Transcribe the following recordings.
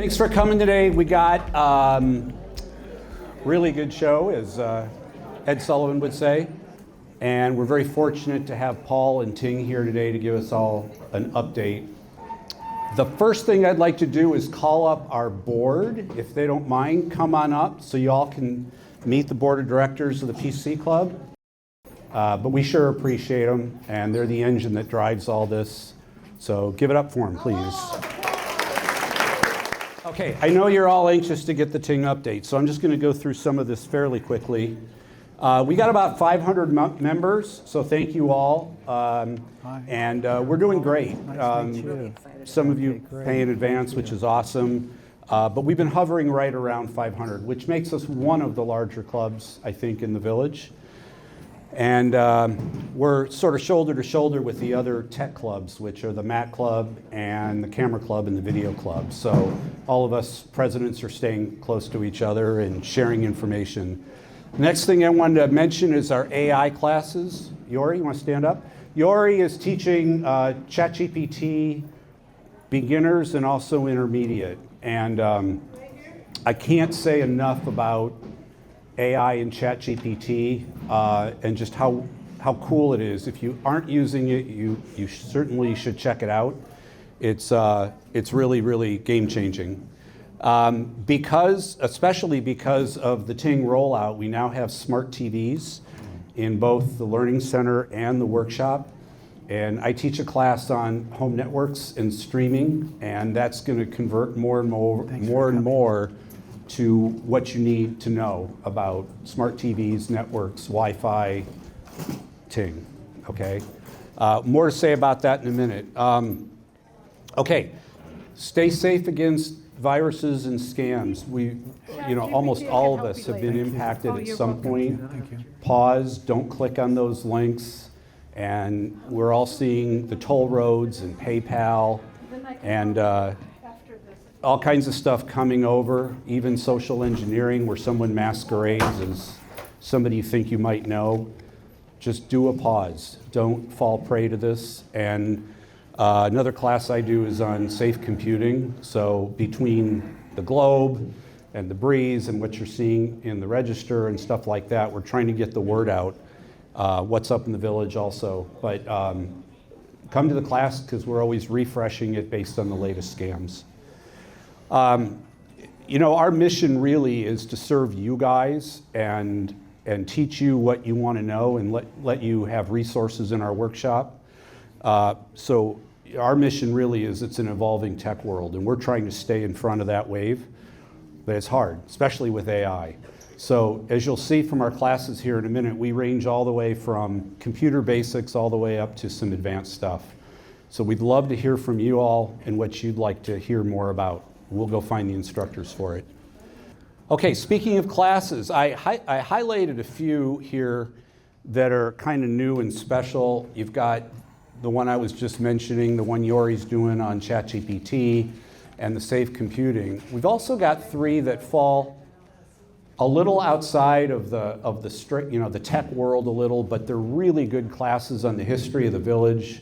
Thanks for coming today. We got really good show, as Ed Sullivan would say. And we're very fortunate to have Paul and Ting here today to give us all an update. The first thing I'd like to do is call up our board. If they don't mind, come on up so you all can meet the board of directors of the PC Club. But we sure appreciate them, and they're the engine that drives all this. So give it up for them, please. Okay, I know you're all anxious to get the TING update, so I'm just going to go through some of this fairly quickly. We got about 500 members, so thank you all. And we're doing great. Some of you pay in advance, which is awesome. But we've been hovering right around 500, which makes us one of the larger clubs, I think, in the village. And we're sort of shoulder to shoulder with the other tech clubs, which are the Mac Club and the Camera Club and the Video Club. So all of us presidents are staying close to each other and sharing information. The next thing I wanted to mention is our AI classes. Yori, you want to stand up? Yori is teaching ChatGPT beginners and also intermediate. And I can't say enough about AI and ChatGPT and just how cool it is. If you aren't using it, you certainly should check it out. It's really, really game-changing. Especially because of the TING rollout, we now have smart TVs in both the Learning Center and the workshop. And I teach a class on home networks and streaming, and that's going to convert more and more to what you need to know about smart TVs, networks, Wi-Fi, TING, okay? More to say about that in a minute. Okay, stay safe against viruses and scams. Almost all of us have been impacted at some point. Pause, don't click on those links. And we're all seeing the toll roads and PayPal and all kinds of stuff coming over, even social engineering where someone masquerades as somebody you think you might know. Just do a pause. Don't fall prey to this. And another class I do is on safe computing. So between the globe and the breeze and what you're seeing in the register and stuff like that, we're trying to get the word out. What's up in the village also. But come to the class because we're always refreshing it based on the latest scams. Our mission really is to serve you guys and teach you what you want to know and let you have resources in our workshop. So our mission really is it's an evolving tech world, and we're trying to stay in front of that wave, but it's hard, especially with AI. So as you'll see from our classes here in a minute, we range all the way from computer basics all the way up to some advanced stuff. So we'd love to hear from you all and what you'd like to hear more about. We'll go find the instructors for it. Okay, speaking of classes, I highlighted a few here that are kind of new and special. You've got the one I was just mentioning, the one Yori's doing on ChatGPT, and the safe computing. We've also got 3 that fall a little outside of the strict, the tech world a little, but they're really good classes on the history of the village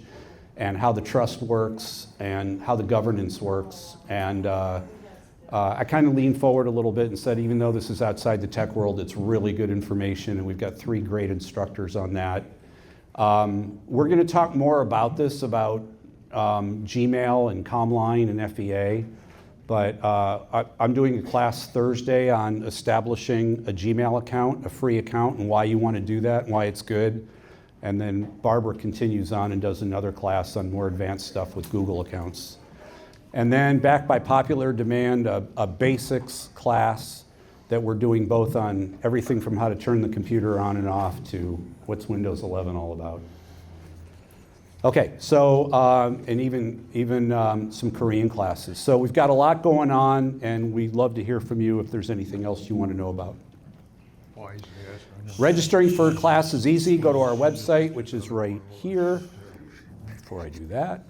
and how the trust works and how the governance works. And I kind of leaned forward a little bit and said, even though this is outside the tech world, it's really good information, and we've got 3 great instructors on that. We're going to talk more about this, about Gmail and Comline and FEA, but I'm doing a class Thursday on establishing a Gmail account, a free account, and why you want to do that and why it's good. And then Barbara continues on and does another class on more advanced stuff with Google accounts. And then back by popular demand, a basics class that we're doing both on everything from how to turn the computer on and off to what's Windows 11 all about. Okay, so, and even some Korean classes. So we've got a lot going on, and we'd love to hear from you if there's anything else you want to know about. Registering for a class is easy. Go to our website, which is right here. Before I do that.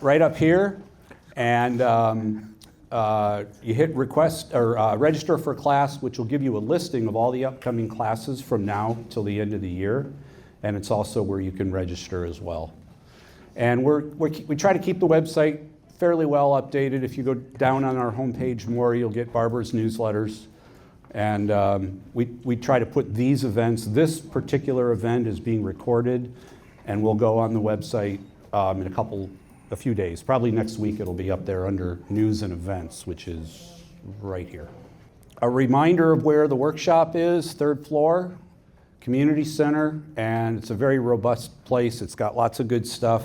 Right up here, and you hit request or register for a class, which will give you a listing of all the upcoming classes from now till the end of the year. And it's also where you can register as well. And we try to keep the website fairly well updated. If you go down on our homepage more, you'll get Barbara's newsletters. And we try to put these events, this particular event is being recorded and will go on the website in a few days. Probably next week it'll be up there under news and events, which is right here. A reminder of where the workshop is, 3rd floor, community center, and it's a very robust place. It's got lots of good stuff.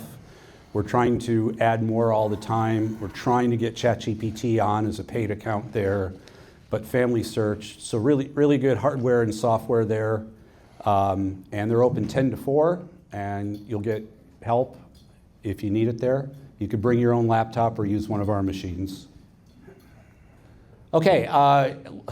We're trying to add more all the time. We're trying to get ChatGPT on as a paid account there, but Family Search, so really, really good hardware and software there. And they're open 10 to 4, and you'll get help if you need it there. You could bring your own laptop or use one of our machines. Okay,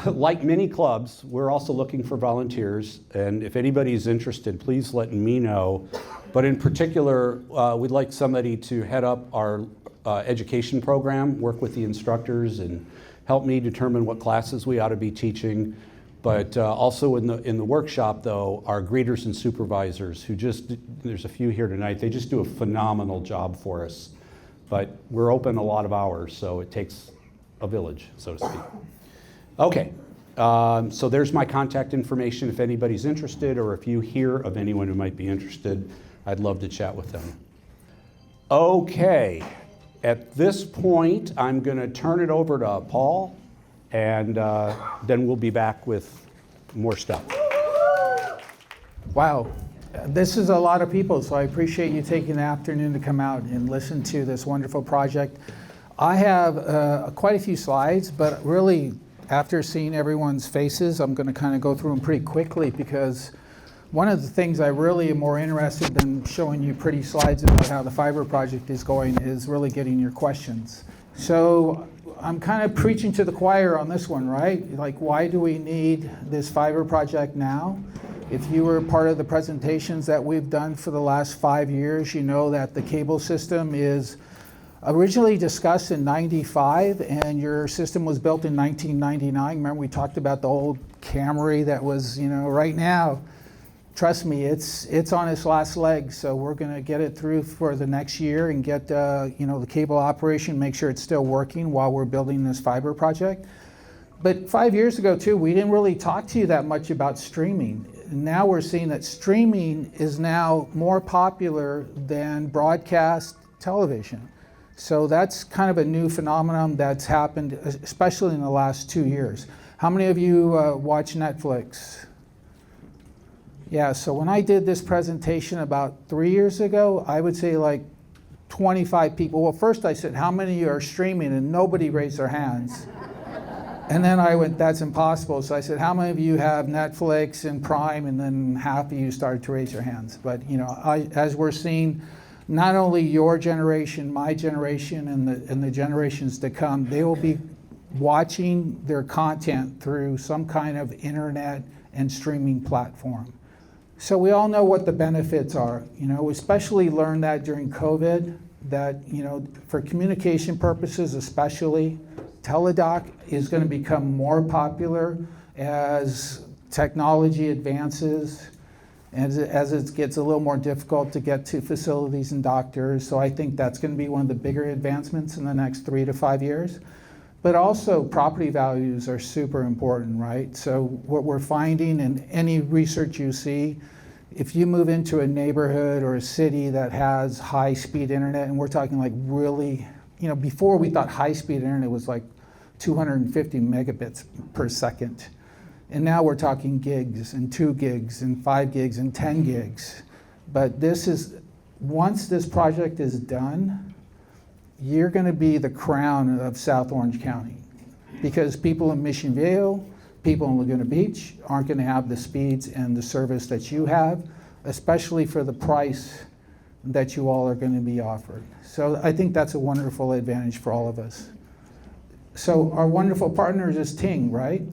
like many clubs, we're also looking for volunteers, and if anybody's interested, please let me know. But in particular, we'd like somebody to head up our education program, work with the instructors, and help me determine what classes we ought to be teaching. But also in the workshop, though, our greeters and supervisors, who there's a few here tonight, they just do a phenomenal job for us. But we're open a lot of hours, so it takes a village, so to speak. Okay, so there's my contact information if anybody's interested, or if you hear of anyone who might be interested, I'd love to chat with them. Okay, at this point, I'm gonna turn it over to Paul, and then we'll be back with more stuff. Wow, this is a lot of people, so I appreciate you taking the afternoon to come out and listen to this wonderful project. I have quite a few slides, but really, after seeing everyone's faces, I'm going to kind of go through them pretty quickly, because one of the things I really am more interested than showing you pretty slides about how the fiber project is going is really getting your questions. So I'm kind of preaching to the choir on this one, right? Like, why do we need this fiber project now? If you were part of the presentations that we've done for the last 5 years, you know that the cable system is originally discussed in '95, and your system was built in 1999. Remember, we talked about the old Camry that was, right now, trust me, it's on its last leg. So we're going to get it through for the next year and get, the cable operation, make sure it's still working while we're building this fiber project. But 5 years ago, too, we didn't really talk to you that much about streaming. Now we're seeing that streaming is now more popular than broadcast television. So that's kind of a new phenomenon that's happened, especially in the last 2 years. How many of you watch Netflix? Yeah, so when I did this presentation about 3 years ago, I would say like 25 people. Well, first I said, how many of you are streaming? And nobody raised their hands. And then I went, that's impossible. So I said, how many of you have Netflix and Prime? And then half of you started to raise your hands. But as we're seeing, not only your generation, my generation, and the generations to come, they will be watching their content through some kind of internet and streaming platform. So we all know what the benefits are. We especially learned that during COVID, that for communication purposes especially, teledoc is going to become more popular as technology advances, as it gets a little more difficult to get to facilities and doctors. So I think that's going to be one of the bigger advancements in the next 3 to 5 years. But also property values are super important, right? So what we're finding in any research you see, if you move into a neighborhood or a city that has high-speed internet, and we're talking like really, before we thought high-speed internet was like 250 megabits per second. And now we're talking gigs and 2 gigs and 5 gigs and 10 gigs. But once this project is done, you're going to be the crown of South Orange County, because people in Mission Viejo, people in Laguna Beach aren't going to have the speeds and the service that you have, especially for the price that you all are going to be offered. So I think that's a wonderful advantage for all of us. So our wonderful partners is TING, right?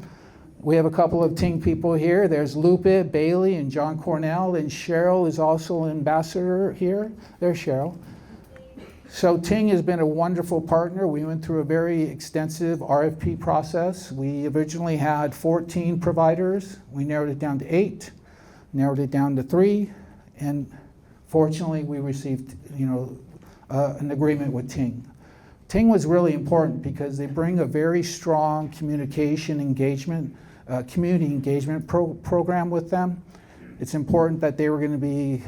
We have a couple of TING people here. There's Lupe, Bailey, and John Cornell, and Cheryl is also an ambassador here. There's Cheryl. So TING has been a wonderful partner. We went through a very extensive RFP process. We originally had 14 providers. We narrowed it down to 8, narrowed it down to 3, and fortunately we received an agreement with TING. TING was really important because they bring a very strong communication engagement, community engagement program with them. It's important that they were going to be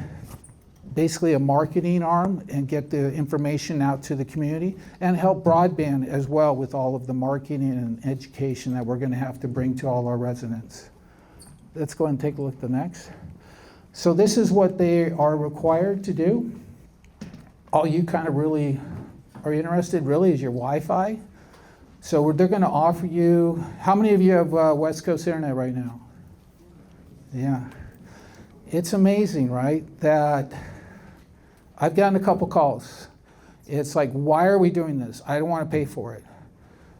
basically a marketing arm and get the information out to the community and help broadband as well with all of the marketing and education that we're going to have to bring to all our residents. Let's go ahead and take a look at the next. So this is what they are required to do. All you kind of really are interested really is your Wi-Fi. So they're going to offer you, how many of you have West Coast Internet right now? Yeah. It's amazing, right, that I've gotten a couple calls. It's like, why are we doing this? I don't want to pay for it.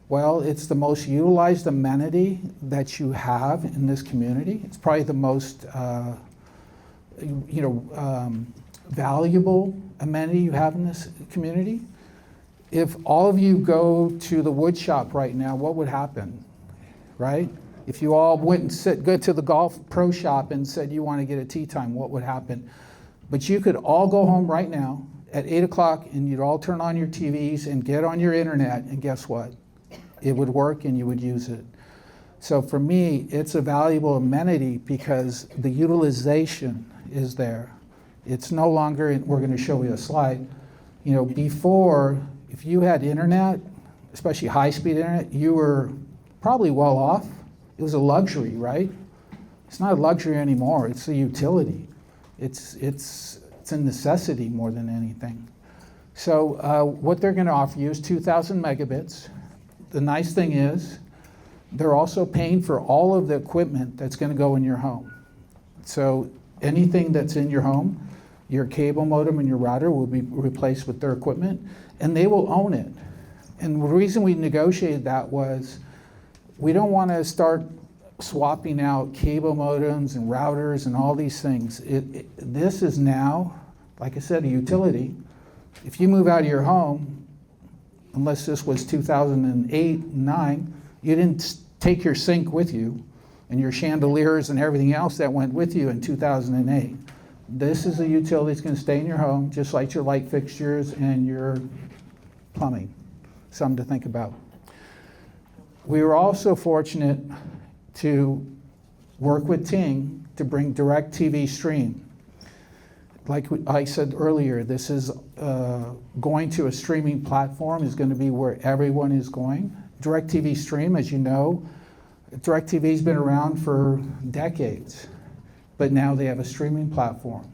Well, it's the most utilized amenity that you have in this community. It's probably the most valuable amenity you have in this community. If all of you go to the wood shop right now, what would happen, right? If you all went and go to the golf pro shop and said you want to get a tea time, what would happen? But you could all go home right now at 8 o'clock and you'd all turn on your TVs and get on your internet, and guess what? It would work and you would use it. So for me, it's a valuable amenity because the utilization is there. It's no longer, and we're going to show you a slide, before, if you had internet, especially high-speed internet, you were probably well off. It was a luxury, right? It's not a luxury anymore. It's a utility. It's a necessity more than anything. So what they're going to offer you is 2,000 megabits. The nice thing is they're also paying for all of the equipment that's going to go in your home. So anything that's in your home, your cable modem and your router will be replaced with their equipment, and they will own it. And the reason we negotiated that was we don't want to start swapping out cable modems and routers and all these things. This is now, like I said, a utility. If you move out of your home, unless this was 2008, 9, you didn't take your sink with you and your chandeliers and everything else that went with you in 2008. This is a utility that's going to stay in your home, just like your light fixtures and your plumbing. Something to think about. We were also fortunate to work with TING to bring DirecTV Stream. Like I said earlier, this is going to a streaming platform is going to be where everyone is going. DirecTV Stream, as you know, DirecTV's been around for decades, but now they have a streaming platform.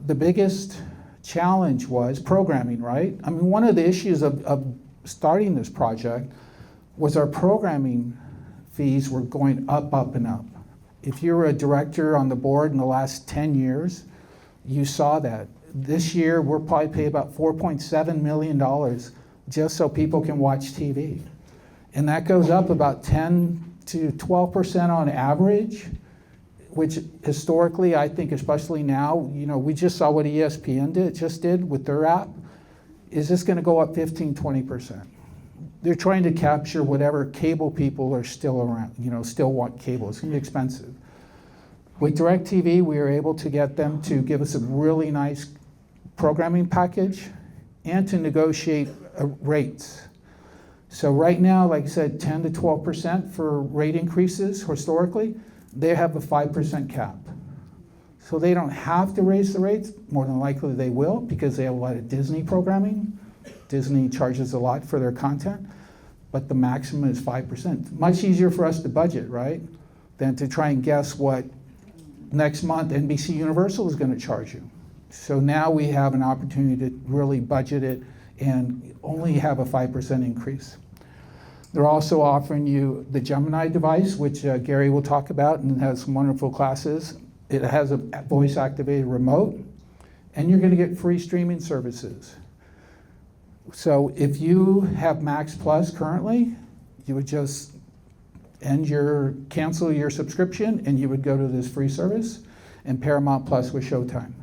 The biggest challenge was programming, right? I mean, one of the issues of starting this project was our programming fees were going up, up, and up. If you were a director on the board in the last 10 years, you saw that. This year, we'll probably pay about $4.7 million just so people can watch TV. And that goes up about 10 to 12% on average, which historically, I think, especially now, we just saw what ESPN did with their app. Is this going to go up 15, 20%? They're trying to capture whatever cable people are still around, still want cable. It's going to be expensive. With DirecTV, we were able to get them to give us a really nice programming package and to negotiate rates. So right now, like I said, 10 to 12% for rate increases historically. They have a 5% cap. So they don't have to raise the rates. More than likely they will because they have a lot of Disney programming. Disney charges a lot for their content, but the maximum is 5%. Much easier for us to budget, right, than to try and guess what next month NBC Universal is going to charge you. So now we have an opportunity to really budget it and only have a 5% increase. They're also offering you the Gemini device, which Gary will talk about, and has some wonderful classes. It has a voice-activated remote, and you're going to get free streaming services. So if you have Max Plus currently, you would just cancel your subscription, and you would go to this free service, and Paramount Plus with Showtime.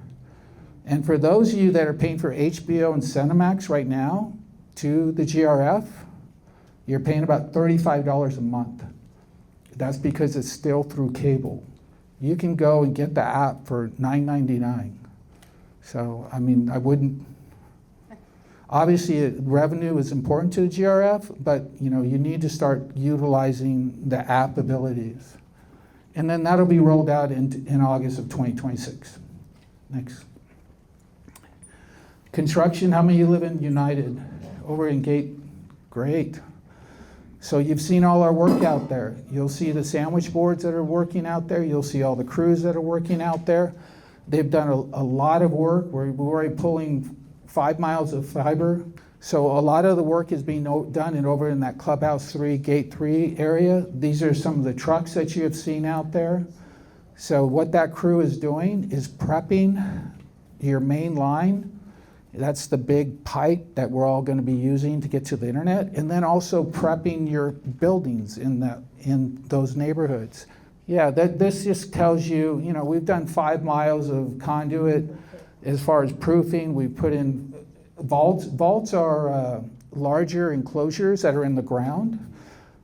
And for those of you that are paying for HBO and Cinemax right now to the GRF, you're paying about $35 a month. That's because it's still through cable. You can go and get the app for $9.99. So, I mean, Obviously, revenue is important to the GRF, but you need to start utilizing the app abilities. And then that'll be rolled out in August of 2026. Next. Construction, how many of you live in United? Over in Gate? Great. So you've seen all our work out there. You'll see the sandwich boards that are working out there. You'll see all the crews that are working out there. They've done a lot of work. We're already pulling 5 miles of fiber. So a lot of the work is being done over in that Clubhouse 3, Gate 3 area. These are some of the trucks that you have seen out there. So what that crew is doing is prepping your main line. That's the big pipe that we're all going to be using to get to the internet, and then also prepping your buildings in those neighborhoods. Yeah, this just tells you, we've done 5 miles of conduit as far as proofing. We've put in vaults. Vaults are larger enclosures that are in the ground.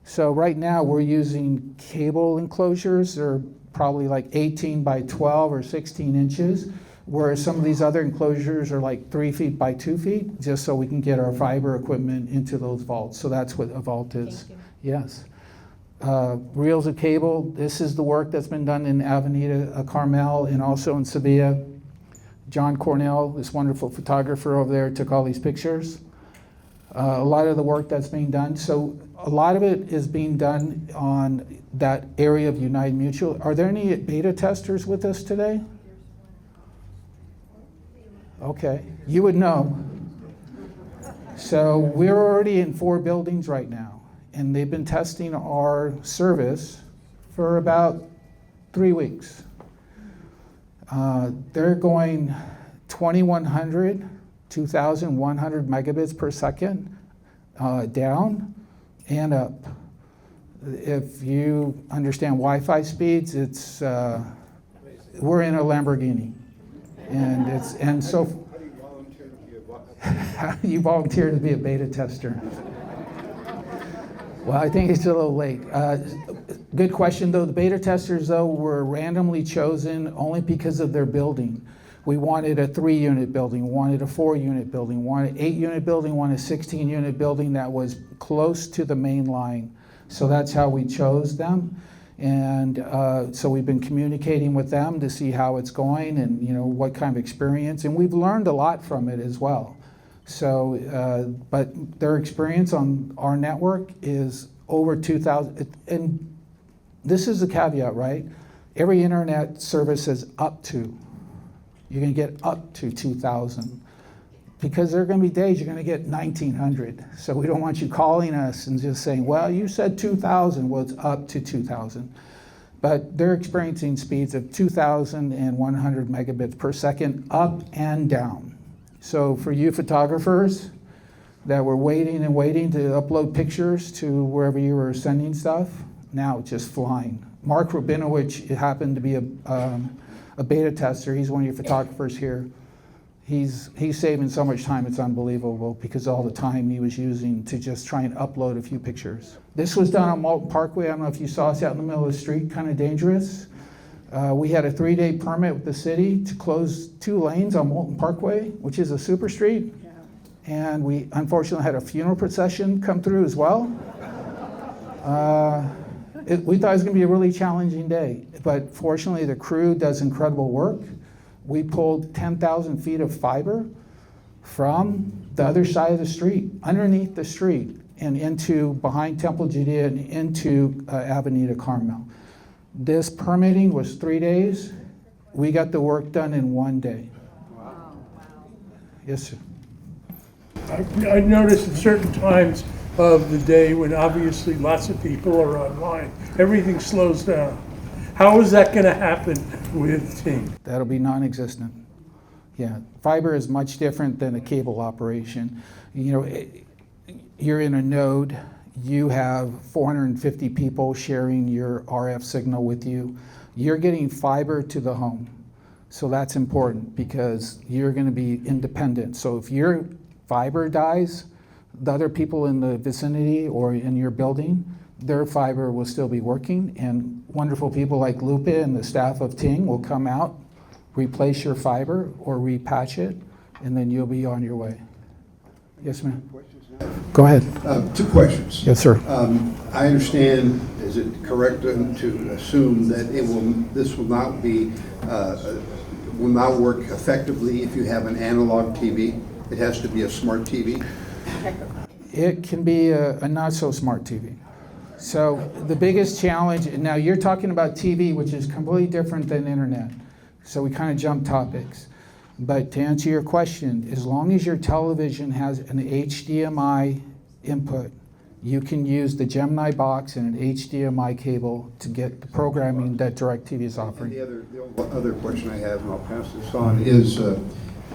So right now we're using cable enclosures. They're probably like 18 by 12 or 16 inches. Whereas some of these other enclosures are like 3 feet by 2 feet, just so we can get our fiber equipment into those vaults. So that's what a vault is. Yes. Reels of cable, this is the work that's been done in Avenida Carmel and also in Sevilla. John Cornell, this wonderful photographer over there, took all these pictures. A lot of the work that's being done. So a lot of it is being done on that area of United Mutual. Are there any beta testers with us today? Okay, you would know. So we're already in 4 buildings right now, and they've been testing our service for about 3 weeks. They're going 2,100, 2,100 megabits per second down and up. If you understand Wi-Fi speeds, we're in a Lamborghini. And so how do you volunteer to be a beta tester? Well, I think it's a little late. Good question, though. The beta testers, though, were randomly chosen only because of their building. We wanted a 3-unit building, wanted a 4-unit building, wanted an 8-unit building, wanted a 16-unit building that was close to the main line. So that's how we chose them. And so we've been communicating with them to see how it's going and what kind of experience. And we've learned a lot from it as well. So, but their experience on our network is over 2,000. And this is the caveat, right? Every internet service is up to. You're going to get up to 2,000. Because there are going to be days you're going to get 1,900. So we don't want you calling us and just saying, well, you said 2,000. Well, it's up to 2,000. But they're experiencing speeds of 2,100 megabits per second up and down. So for you photographers that were waiting and waiting to upload pictures to wherever you were sending stuff, now it's just flying. Mark Rabinowicz happened to be a beta tester. He's one of your photographers here. He's saving so much time, it's unbelievable, because all the time he was using to just try and upload a few pictures. This was done on Malton Parkway. I don't know if you saw us out in the middle of the street, kind of dangerous. We had a 3-day permit with the city to close 2 lanes on Malton Parkway, which is a super street. Yeah. And we unfortunately had a funeral procession come through as well. We thought it was going to be a really challenging day, but fortunately the crew does incredible work. We pulled 10,000 feet of fiber from the other side of the street, underneath the street, and into behind Temple Judea and into Avenida Carmel. This permitting was 3 days. We got the work done in 1 day. Wow. Yes, sir. I noticed at certain times of the day when obviously lots of people are online, everything slows down. How is that going to happen with TING? That'll be non-existent. Yeah, fiber is much different than a cable operation. You're in a node. You have 450 people sharing your RF signal with you. You're getting fiber to the home. So that's important because you're going to be independent. So if your fiber dies, the other people in the vicinity or in your building, their fiber will still be working, and wonderful people like Lupe and the staff of TING will come out, replace your fiber or repatch it, and then you'll be on your way. Yes, ma'am. Go ahead. Two questions. Yes, sir. I understand, is it correct to assume that this will not work effectively if you have an analog TV? It has to be a smart TV? It can be a not so smart TV. So the biggest challenge, now you're talking about TV, which is completely different than internet. So we kind of jump topics. But to answer your question, as long as your television has an HDMI input, you can use the Gemini box and an HDMI cable to get the programming that DirecTV is offering. The other question I have, and I'll pass this on, is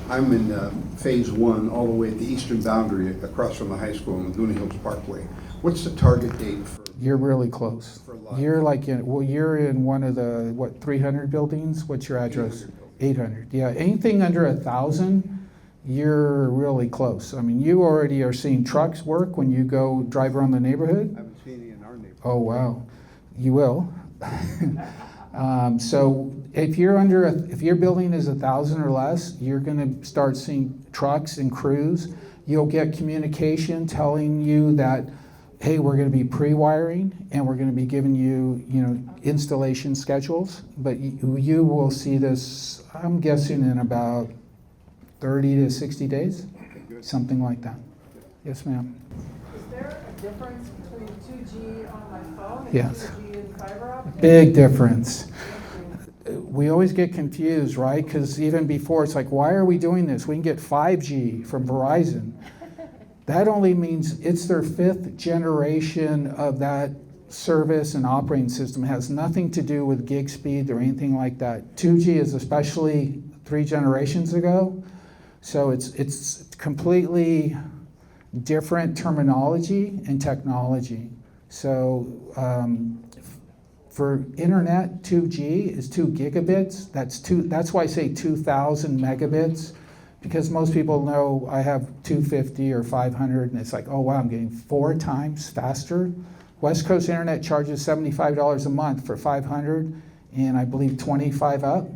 I'm in phase one, all the way at the eastern boundary across from the high school in Laguna Hills Parkway. What's the target date for? You're really close. You're like you're in one of the, 300 buildings? What's your address? 800. Yeah, anything under 1,000, you're really close. I mean, you already are seeing trucks work when you go drive around the neighborhood. I haven't seen any in our neighborhood. Oh, wow. You will. So if your building is 1,000 or less, you're going to start seeing trucks and crews. You'll get communication telling you that, hey, we're going to be pre-wiring and we're going to be giving you, installation schedules. But you will see this, I'm guessing, in about 30 to 60 days, something like that. Yes, ma'am. Is there a difference between 2G on my phone and Yes. 2G in fiber optic? Big difference. We always get confused, right? Because even before, it's like, why are we doing this? We can get 5G from Verizon. That only means it's their 5th generation of that service and operating system. It has nothing to do with gig speed or anything like that. 2G is especially 3 generations ago. So it's completely different terminology and technology. So for internet, 2G is 2 gigabits. That's why I say 2,000 megabits, because most people know I have 250 or 500, and it's like, oh wow, I'm getting 4 times faster. West Coast Internet charges $75 a month for 500, and I believe 25 up.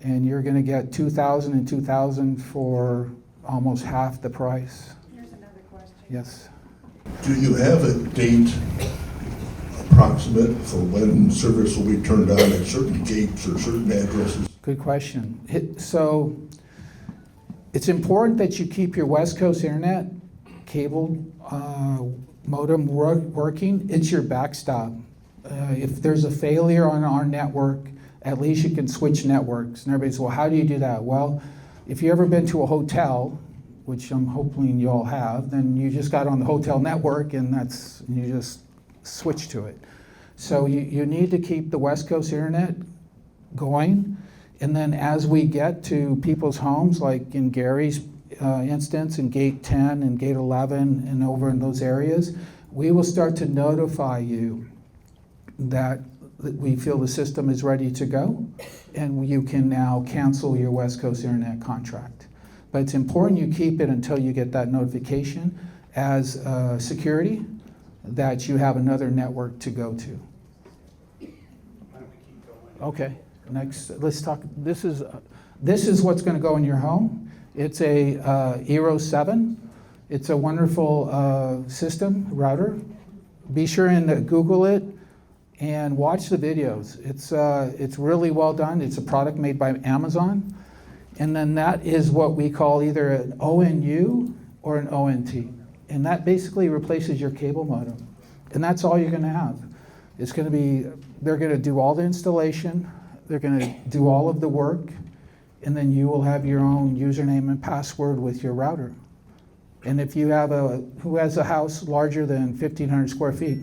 And you're going to get 2,000 and 2,000 for almost half the price. Here's another question. Yes. Do you have a date approximate for when service will be turned on at certain gates or certain addresses? Good question. So it's important that you keep your West Coast Internet cable modem working. It's your backstop. If there's a failure on our network, at least you can switch networks. And everybody's, well, how do you do that? Well, if you've ever been to a hotel, which I'm hoping you all have, then you just got on the hotel network and you just switch to it. So you need to keep the West Coast Internet going. And then as we get to people's homes, like in Gary's instance, in gate 10 and gate 11 and over in those areas, we will start to notify you that we feel the system is ready to go, and you can now cancel your West Coast Internet contract. But it's important you keep it until you get that notification as security that you have another network to go to. Okay, next, let's talk. This is what's going to go in your home. It's a Eero 7. It's a wonderful system router. Be sure and Google it and watch the videos. It's really well done. It's a product made by Amazon. And then that is what we call either an ONU or an ONT. And that basically replaces your cable modem. And that's all you're going to have. It's going to be, they're going to do all the installation, they're going to do all of the work, and then you will have your own username and password with your router. And if you have who has a house larger than 1,500 square feet?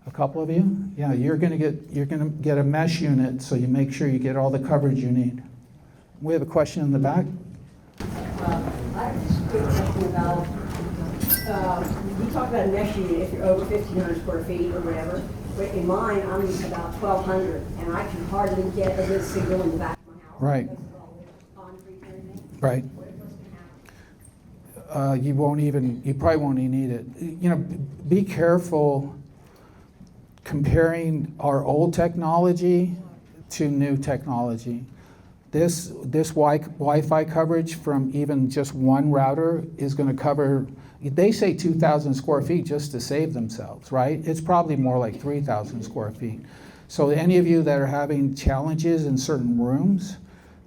A couple of you? Yeah, you're going to get a mesh unit, so you make sure you get all the coverage you need. We have a question in the back. I have just a quick question about, you talk about a mesh unit if you're over 1,500 square feet or whatever, but in mine, I'm about 1,200, and I can hardly get a good signal in the back of my house. Right. Because of all the concrete and everything. Right. What's going to happen? You probably won't even need it. Be careful comparing our old technology to new technology. This Wi-Fi coverage from even just one router is going to cover, they say 2,000 square feet just to save themselves, right? It's probably more like 3,000 square feet. So any of you that are having challenges in certain rooms,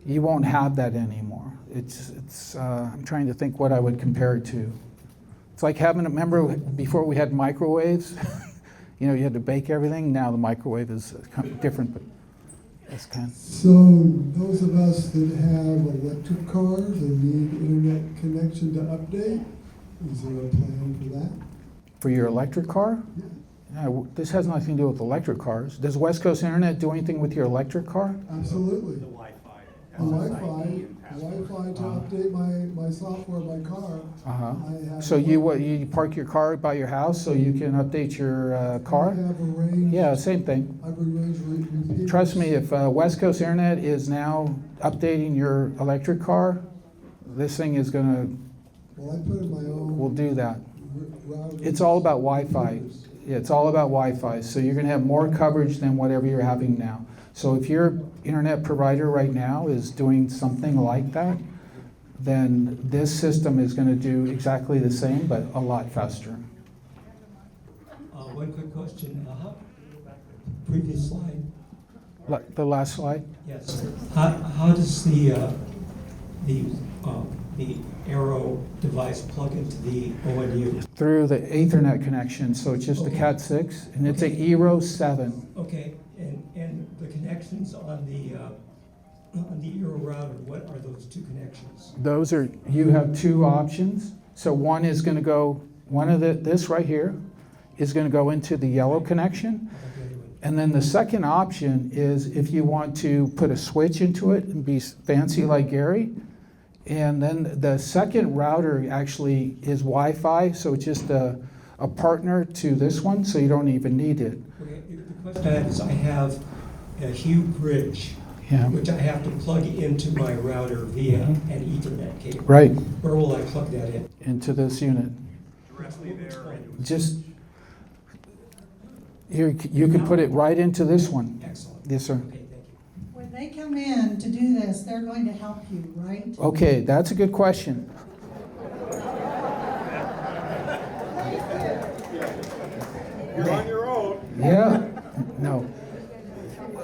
you won't have that anymore. I'm trying to think what I would compare it to. It's like having, remember before we had microwaves? You know, you had to bake everything. Now the microwave is different, but that's kind of. So those of us that have electric cars and need internet connection to update, is there a plan for that? For your electric car? Yeah, this has nothing to do with electric cars. Does West Coast Internet do anything with your electric car? Absolutely. The Wi-Fi. The Wi-Fi to update my software, my car. Uh-huh. I have So you park your car by your house so you can update your I car? have arranged. Yeah, same thing. I've arranged repeaters. Trust me, if West Coast Internet is now updating your electric car, this thing is gonna, Well, I put in my own. will do that. Router. It's all about Wi-Fi. Yeah, it's all about Wi-Fi. So you're gonna have more coverage than whatever you're having now. So if your internet provider right now is doing something like that, then this system is gonna do exactly the same, but a lot faster. One quick question. Previous slide. The last slide? Yes. How does the Arrow device plug into the ONU? Through the Ethernet connection, so it's just a Okay. Cat 6, and it's a Okay. Eero 7. Okay, and the connections on the Arrow router, what are those two connections? Those are, you have two options. So one is gonna go, this right here is gonna go into the yellow connection. How about the other one? And then the second option is if you want to put a switch into it and be fancy like Gary. And then the second router actually is Wi-Fi, so it's just a partner to this one, so you don't even need it. Okay, the question I have is I have a Hue bridge, Yeah. which I have to plug into my router via an Ethernet cable. Right, Where will I plug that in? into this unit. Directly there. Just, here, you can put it right into this one. Excellent. Yes, sir. Okay, thank you. When they come in to do this, they're going to help you, right? Okay, that's a good question. You're on your own. Yeah, no.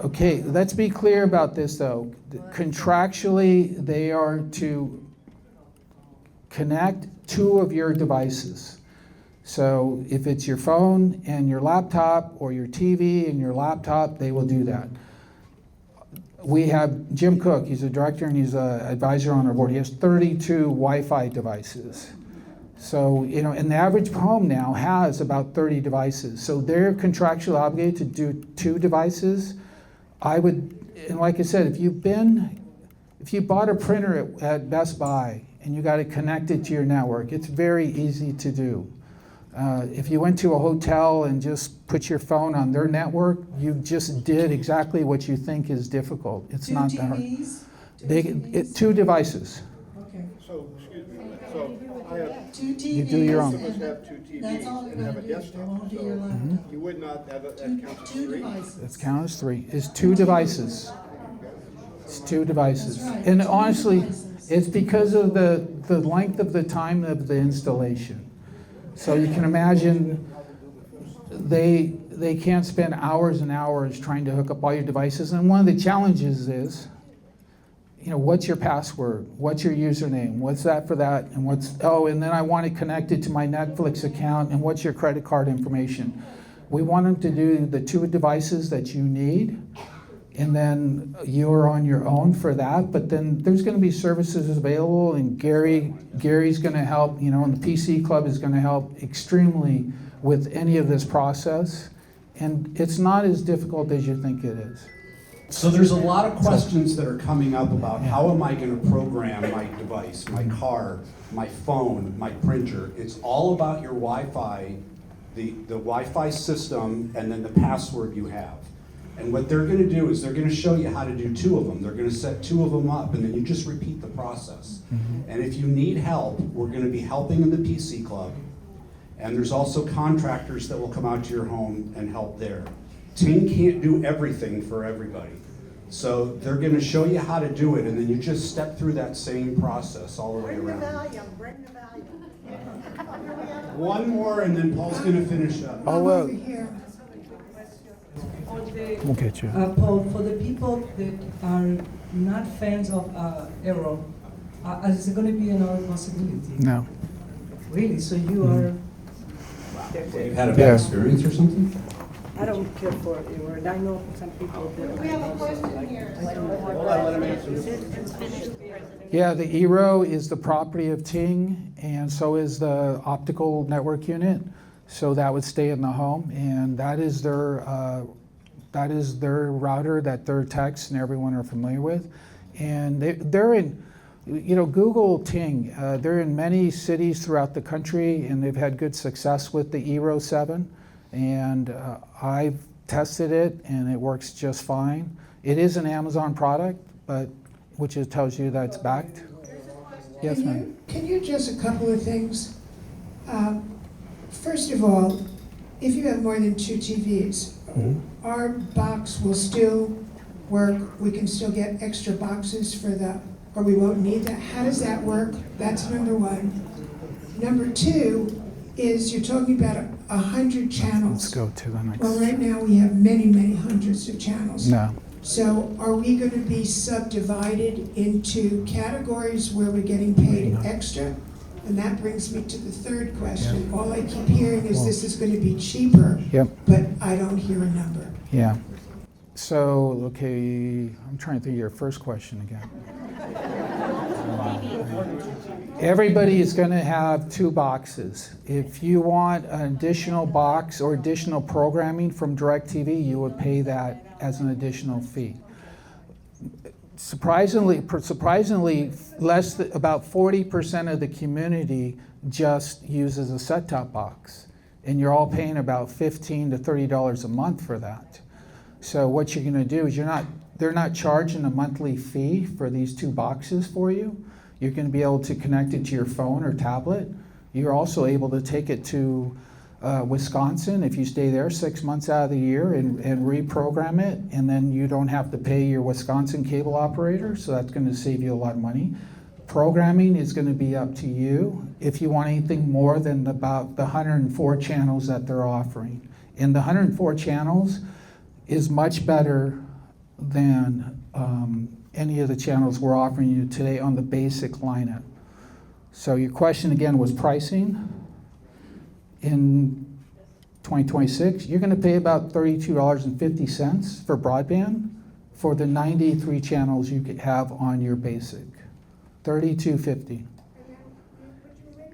Okay, let's be clear about this, though. Contractually, they are to connect two of your devices. So if it's your phone and your laptop, or your TV and your laptop, they will do that. We have Jim Cook, he's a director and he's an advisor on our board. He has 32 Wi-Fi devices. So, you know, and the average home now has about 30 devices. So they're contractually obligated to do 2 devices. I would, and like I said, if you bought a printer at Best Buy and you got it connected to your network, it's very easy to do. If you went to a hotel and just put your phone on their network, you just did exactly what you think is difficult. It's not that hard. TVs? 2 devices. Okay. So, excuse me, so I have, 2 TVs. You do your own. some of us have 2 TVs That's all you're and have gonna a do. desktop. They won't do So your laptop. you would not have, that counts as Two 3? devices. Let's count as 3. It's 2 devices. It's 2 devices. That's right, And 2 honestly, devices. it's because of the length of the time of the installation. So you can imagine they can't spend hours and hours trying to hook up all your devices. And one of the challenges is, you know, what's your password? What's your username? What's that for that? And and then I want it connected to my Netflix account, and what's your credit card information? We want them to do the 2 devices that you need, and then you're on your own for that. But then there's going to be services available, and Gary's going to help, you know, and the PC Club is going to help extremely with any of this process. And it's not as difficult as you think it is. So there's a lot of questions that are coming up about how am I going to program my device, my car, my phone, my printer. It's all about your Wi-Fi, the Wi-Fi system, and then the password you have. And what they're going to do is they're going to show you how to do 2 of them. They're going to set 2 of them up, and then you just repeat the process. And if you need help, we're going to be helping in the PC Club. And there's also contractors that will come out to your home and help there. TING can't do everything for everybody. So they're gonna show you how to do it, and then you just step through that same process all the way around. bring the volume. One more, and then Paul's gonna finish up. Oh, Over here. we'll get you. Paul, for the people that are not fans of Aero, is it going to be another possibility? No. Really? So you are? You've had a Yeah. bad experience or something? I don't care for Aero, and I know some people that. We have a question here. Yeah, the ERO is the property of TING, and so is the optical network unit. So that would stay in the home, and that is their router that their techs and everyone are familiar with. And they're in, Google TING. They're in many cities throughout the country, and they've had good success with the ERO 7. And I've tested it, and it works just fine. It is an Amazon product, but which tells you that it's backed. Yes, ma'am. Can you just a couple of things? First of all, if you have more than 2 TVs, our box will still work. We can still get extra boxes for or we won't need that. How does that work? That's number one. Number two is you're talking about 100 channels. Let's go to the next. Well, right now we have many, many hundreds of channels. No. So are we going to be subdivided into categories where we're getting paid extra? And that brings me to the third question. All I keep hearing is this is going to be cheaper, Yep. but I don't hear a number. Yeah. So, okay, I'm trying to think of your first question again. Everybody is going to have 2 boxes. If you want an additional box or additional programming from DirecTV, you would pay that as an additional fee. Surprisingly, about 40% of the community just uses a set-top box, and you're all paying about $15 to $30 a month for that. So what you're going to do is they're not charging a monthly fee for these 2 boxes for you. You're going to be able to connect it to your phone or tablet. You're also able to take it to Wisconsin if you stay there 6 months out of the year and reprogram it, and then you don't have to pay your Wisconsin cable operator, so that's going to save you a lot of money. Programming is going to be up to you if you want anything more than about the 104 channels that they're offering. And the 104 channels is much better than any of the channels we're offering you today on the basic lineup. So your question again was pricing. In 2026, you're going to pay about $32.50 for broadband for the 93 channels you could have on your basic. $32.50.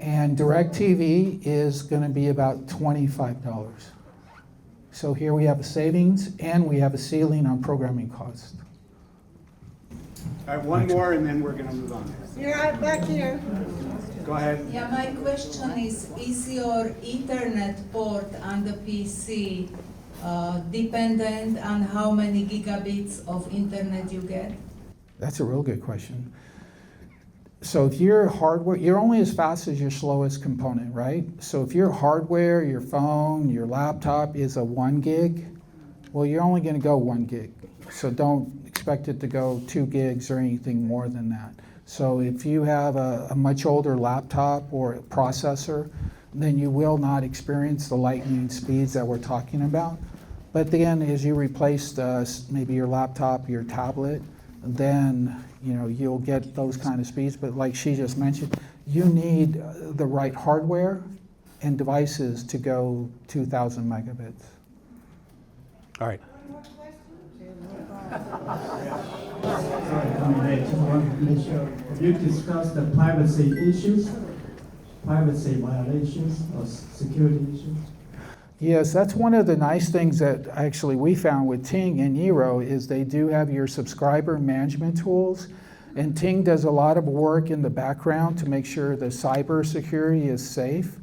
And DirecTV is going to be about $25. So here we have a savings, and we have a ceiling on programming cost. All right, one more, and then we're gonna move on. You're right back here. Go ahead. Yeah, my question is your Ethernet port on the PC dependent on how many gigabits of internet you get? That's a real good question. So if your hardware, you're only as fast as your slowest component, right? So if your hardware, your phone, your laptop is a 1 gig, well, you're only going to go 1 gig. So don't expect it to go 2 gigs or anything more than that. So if you have a much older laptop or a processor, then you will not experience the lightning speeds that we're talking about. But then as you replace maybe your laptop, your tablet, then you'll get those kind of speeds. But like she just mentioned, you need the right hardware and devices to go 2,000 megabits. All right. Sorry, coming late. Just wanted to make sure you discussed the privacy issues, privacy violations, or security issues. Yes, that's one of the nice things that actually we found with TING and Eero is they do have your subscriber management tools, and TING does a lot of work in the background to make sure the cyber security is safe.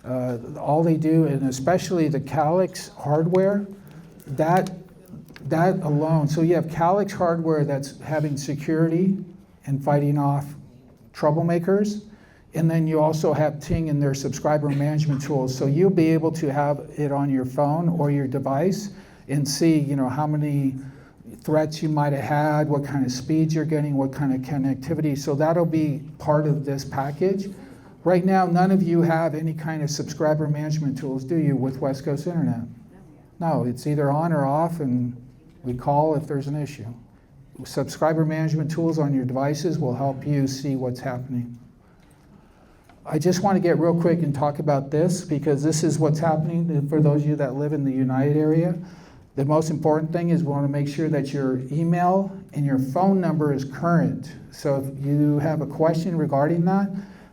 All they do, and especially the Calix hardware, that alone, so you have Calix hardware that's having security and fighting off troublemakers, and then you also have TING and their subscriber management tools. So you'll be able to have it on your phone or your device and see, how many, threats you might have had, what kind of speeds you're getting, what kind of connectivity. So that'll be part of this package. Right now, none of you have any kind of subscriber management tools, do you, with West Coast Internet? No, it's either on or off, and we call if there's an issue. Subscriber management tools on your devices will help you see what's happening. I just want to get real quick and talk about this, because this is what's happening for those of you that live in the United area. The most important thing is we want to make sure that your email and your phone number is current. So if you have a question regarding that,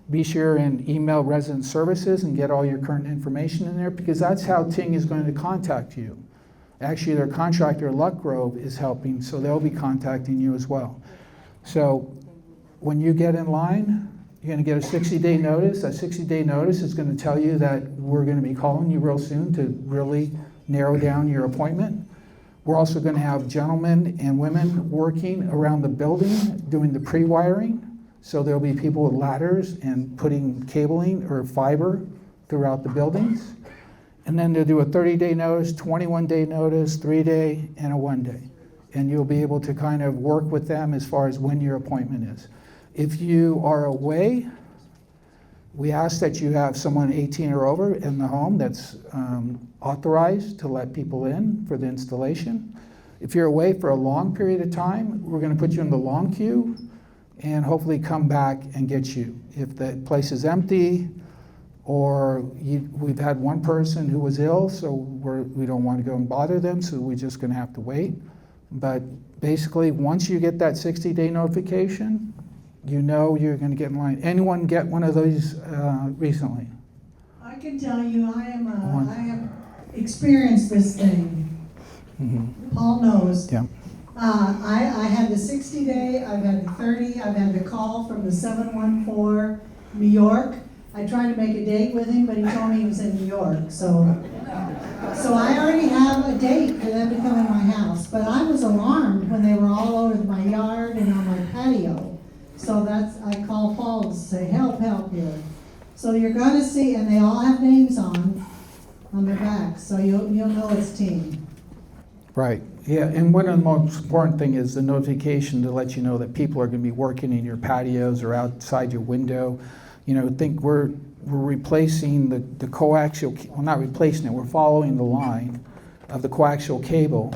be sure and email resident services and get all your current information in there, because that's how TING is going to contact you. Actually, their contractor, Luck Grove, is helping, so they'll be contacting you as well. So when you get in line, you're going to get a 60-day notice. That 60-day notice is going to tell you that we're going to be calling you real soon to really narrow down your appointment. We're also going to have gentlemen and women working around the building doing the pre-wiring. So there'll be people with ladders and putting cabling or fiber throughout the buildings. And then they'll do a 30-day notice, 21-day notice, 3-day, and a 1-day. And you'll be able to kind of work with them as far as when your appointment is. If you are away, we ask that you have someone 18 or over in the home that's authorized to let people in for the installation. If you're away for a long period of time, we're going to put you in the long queue and hopefully come back and get you. If the place is empty, or we've had one person who was ill, so we don't want to go and bother them, so we're just going to have to wait. But basically, once you get that 60-day notification, you know you're going to get in line. Anyone get one of those recently? I can tell you, I have experienced this thing. Mm-hmm. Paul knows. Yeah. I had the 60-day, I've had the 30, I've had the call from the 714 New York. I tried to make a date with him, but he told me he was in New York. So I already have a date for them to come in my house. But I was alarmed when they were all over my yard and on my patio. So I called Paul to say, help here. So you're going to see, and they all have names on their back, so you'll know it's TING. Right. Yeah, and one of the most important thing is the notification to let you know that people are going to be working in your patios or outside your window. You know, think we're replacing the coaxial, well, not replacing it, we're following the line of the coaxial cable,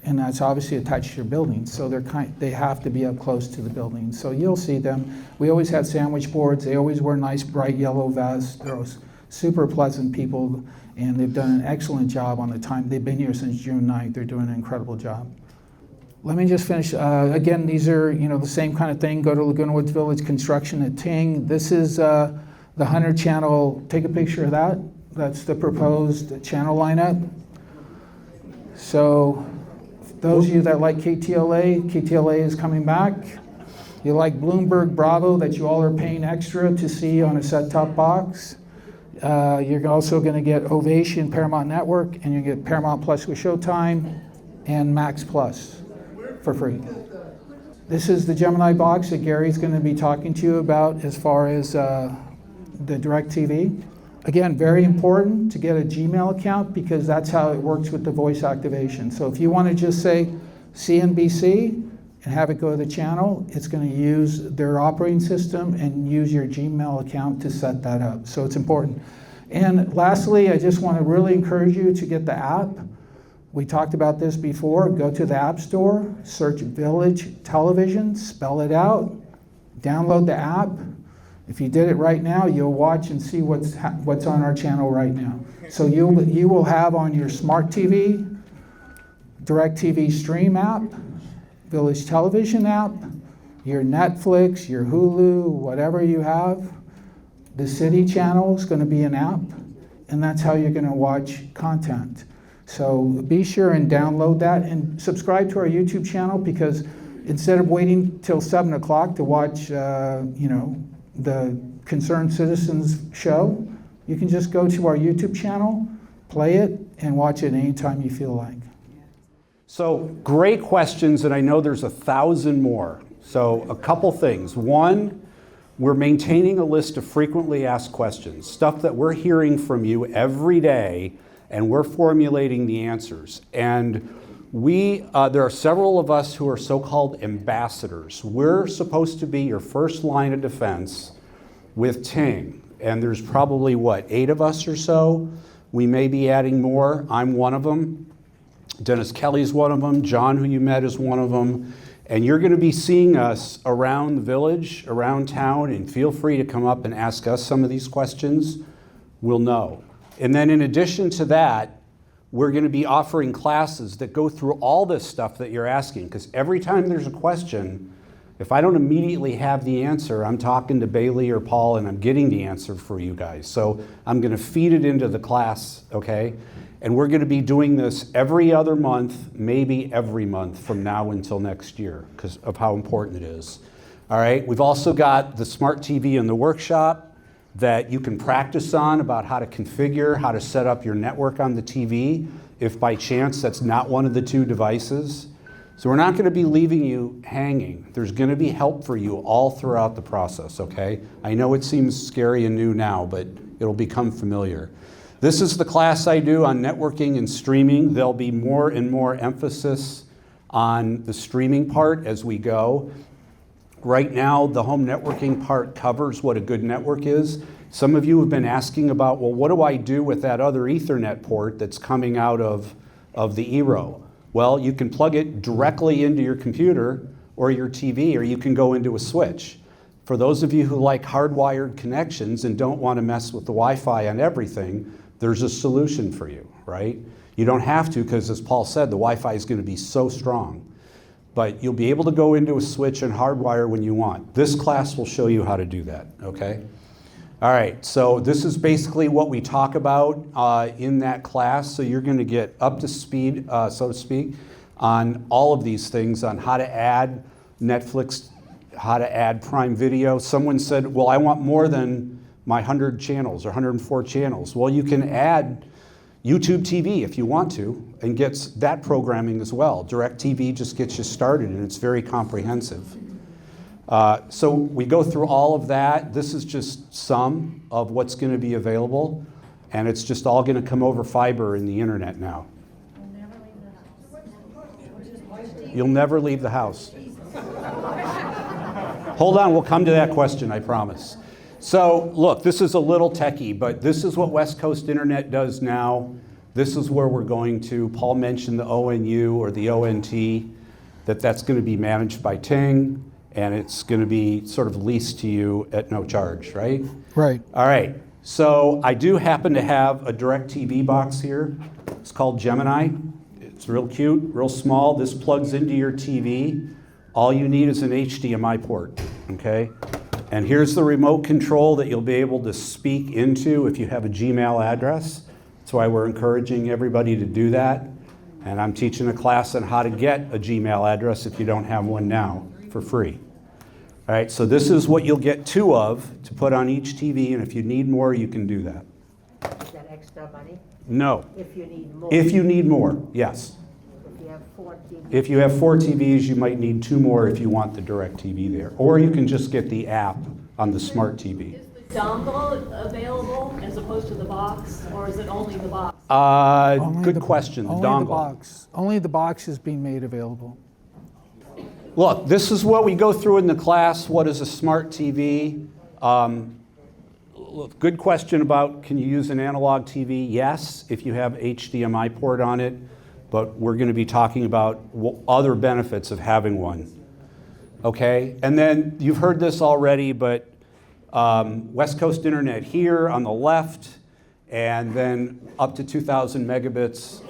and that's obviously attached to your building, so they have to be up close to the building. So you'll see them. We always have sandwich boards. They always wear nice bright yellow vests. They're super pleasant people, and they've done an excellent job on the time. They've been here since June 9th. They're doing an incredible job. Let me just finish. Again, these are the same kind of thing. Go to Laguna Woods Village Construction at TING. This is the 100 channel. Take a picture of that. That's the proposed channel lineup. So those of you that like KTLA is coming back. You like Bloomberg Bravo that you all are paying extra to see on a set-top box. You're also going to get Ovation Paramount Network, and you get Paramount Plus with Showtime and Max Plus for free. This is the Gemini box that Gary's going to be talking to you about as far as the DirecTV. Again, very important to get a Gmail account because that's how it works with the voice activation. So if you want to just say CNBC and have it go to the channel, it's going to use their operating system and use your Gmail account to set that up. So it's important. And lastly, I just want to really encourage you to get the app. We talked about this before. Go to the App Store, search Village Television, spell it out, download the app. If you did it right now, you'll watch and see what's on our channel right now. So you will have on your smart TV, DirecTV Stream app, Village Television app, your Netflix, your Hulu, whatever you have. The City channel is going to be an app, and that's how you're going to watch content. So be sure and download that and subscribe to our YouTube channel, because instead of waiting till 7 o'clock to watch, the Concerned Citizens show, you can just go to our YouTube channel, play it, and watch it anytime you feel like. So great questions, and I know there's 1,000 more. So a couple things. One, we're maintaining a list of frequently asked questions, stuff that we're hearing from you every day, and we're formulating the answers. And There are several of us who are so-called ambassadors. We're supposed to be your first line of defense with TING. And there's probably, what, 8 of us or so? We may be adding more. I'm one of them. Dennis Kelly's one of them. John, who you met, is one of them. And you're going to be seeing us around the village, around town, and feel free to come up and ask us some of these questions. We'll know. And then in addition to that, we're going to be offering classes that go through all this stuff that you're asking, because every time there's a question, if I don't immediately have the answer, I'm talking to Bailey or Paul and I'm getting the answer for you guys. So I'm going to feed it into the class, okay? And we're going to be doing this every other month, maybe every month from now until next year, because of how important it is. All right, we've also got the smart TV in the workshop that you can practice on about how to configure, how to set up your network on the TV, if by chance that's not one of the 2 devices. So we're not going to be leaving you hanging. There's going to be help for you all throughout the process, okay? I know it seems scary and new now, but it'll become familiar. This is the class I do on networking and streaming. There'll be more and more emphasis on the streaming part as we go. Right now, the home networking part covers what a good network is. Some of you have been asking about, well, what do I do with that other Ethernet port that's coming out of the eRow? Well, you can plug it directly into your computer or your TV, or you can go into a switch. For those of you who like hardwired connections and don't want to mess with the Wi-Fi on everything, there's a solution for you, right? You don't have to, because as Paul said, the Wi-Fi is going to be so strong. But you'll be able to go into a switch and hardwire when you want. This class will show you how to do that, okay? All right, so this is basically what we talk about in that class. So you're going to get up to speed, so to speak, on all of these things, on how to add Netflix, how to add Prime Video. Someone said, well, I want more than my 100 channels or 104 channels. Well, you can add YouTube TV if you want to, and gets that programming as well. DirecTV just gets you started, and it's very comprehensive. So we go through all of that. This is just some of what's going to be available, and it's just all going to come over fiber in the internet now. You'll never leave the house. Hold on, we'll come to that question, I promise. So look, this is a little techie, but this is what West Coast Internet does now. This is where we're going to. Paul mentioned the ONU or the ONT, that's going to be managed by TING, and it's going to be sort of leased to you at no charge, right? Right. All right, so I do happen to have a DirecTV box here. It's called Gemini. It's real cute, real small. This plugs into your TV. All you need is an HDMI port, okay? And here's the remote control that you'll be able to speak into if you have a Gmail address. That's why we're encouraging everybody to do that. And I'm teaching a class on how to get a Gmail address if you don't have one now, for free. All right, so this is what you'll get 2 of to put on each TV, and if you need more, you can do that. Is that extra money? No. If you need more? If you need more, yes. If you have 4 TVs? If you have 4 TVs, you might need 2 more if you want the DirecTV there. Or you can just get the app on the smart TV. Is the dongle available as opposed to the box, or is it only the box? Good question, the Only the dongle. box. Only the box is being made available. Look, this is what we go through in the class. What is a smart TV? Look, good question about can you use an analog TV? Yes, if you have HDMI port on it, but we're going to be talking about other benefits of having one. Okay, and then you've heard this already, but West Coast Internet here on the left, and then up to 2,000 megabits